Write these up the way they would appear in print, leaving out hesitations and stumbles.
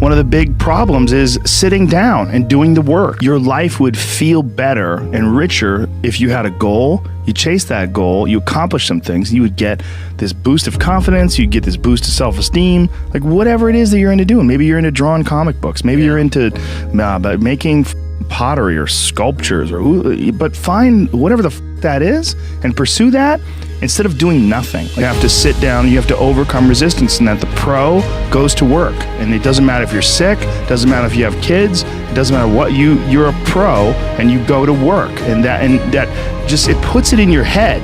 one of the big problems is sitting down and doing the work. Your life would feel better and richer if you had a goal, you chase that goal, you accomplish some things, you would get this boost of confidence, you'd get this boost of self-esteem, like whatever it is that you're into doing. Maybe you're into drawing comic books, maybe you're into making pottery or sculptures, but find whatever that is and pursue that instead of doing nothing. You have to sit down, you have to overcome resistance, and that the pro goes to work. And it doesn't matter if you're sick, it doesn't matter if you have kids, it doesn't matter what, you're a pro and you go to work. And that just, it puts it in your head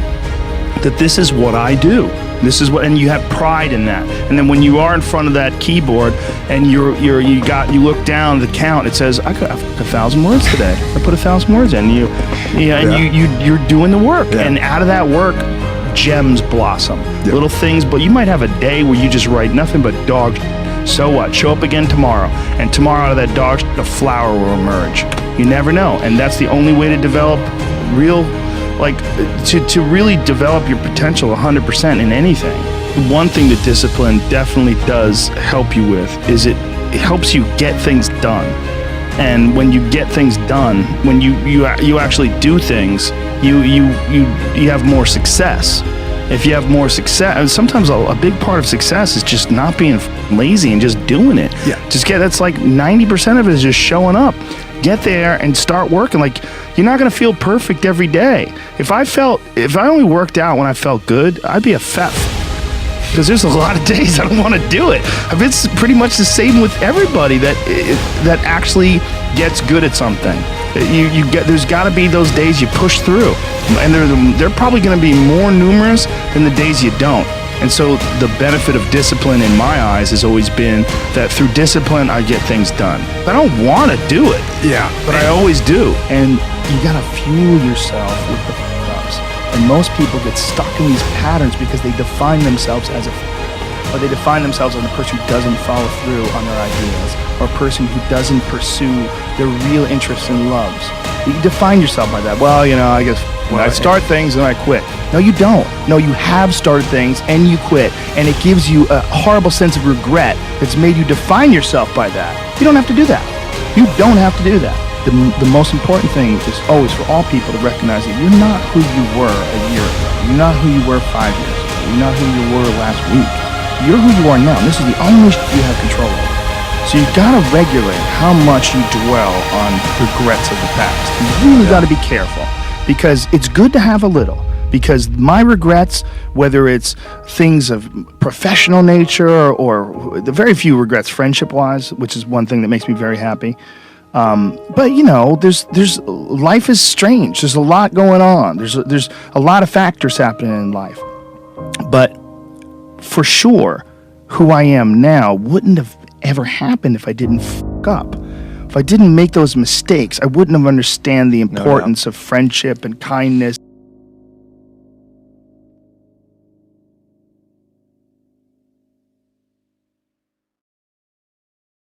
that this is what I do. This is what, and you have pride in that. And then when you are in front of that keyboard and you look down at the count, it says, I got 1,000 words today. I put 1,000 words in. You're doing the work. Yeah. And out of that work, gems blossom. Yeah. Little things, but you might have a day where you just write nothing but dog. So what? Show up again tomorrow. And tomorrow out of that dog, a flower will emerge. You never know. And that's the only way to develop real, to really develop your potential 100% in anything. One thing that discipline definitely does help you with is it helps you get things done. And when you get things done, when you actually do things, you have more success. If you have more success, and sometimes a big part of success is just not being lazy and just doing it. Yeah. That's like 90% of it is just showing up. Get there and start working. Like, you're not gonna feel perfect every day. If I only worked out when I felt good, I'd be a fat because there's a lot of days I don't want to do it. It's pretty much the same with everybody that actually gets good at something. There's got to be those days you push through, and they're probably going to be more numerous than the days you don't. And so the benefit of discipline in my eyes has always been that through discipline I get things done. I don't want to do it, but I always do. And you got to fuel yourself with the ups. And most people get stuck in these patterns because they define themselves as or they define themselves as a person who doesn't follow through on their ideas, or a person who doesn't pursue their real interests and loves. You define yourself by that. Well, I guess I start things and I quit. No, you don't. No, you have started things and you quit, and it gives you a horrible sense of regret that's made you define yourself by that. You don't have to do that. You don't have to do that. The most important thing is always for all people to recognize that you're not who you were a year ago. You're not who you were 5 years ago. You're not who you were last week. You're who you are now. This is the only you have control over. So you gotta regulate how much you dwell on regrets of the past. You really gotta be careful, because it's good to have a little. Because my regrets, whether it's things of professional nature or the very few regrets friendship-wise, which is one thing that makes me very happy. But there's life is strange. There's a lot going on. There's a lot of factors happening in life. But for sure, who I am now wouldn't have ever happened if I didn't fuck up. If I didn't make those mistakes, I wouldn't have understand the importance of friendship and kindness.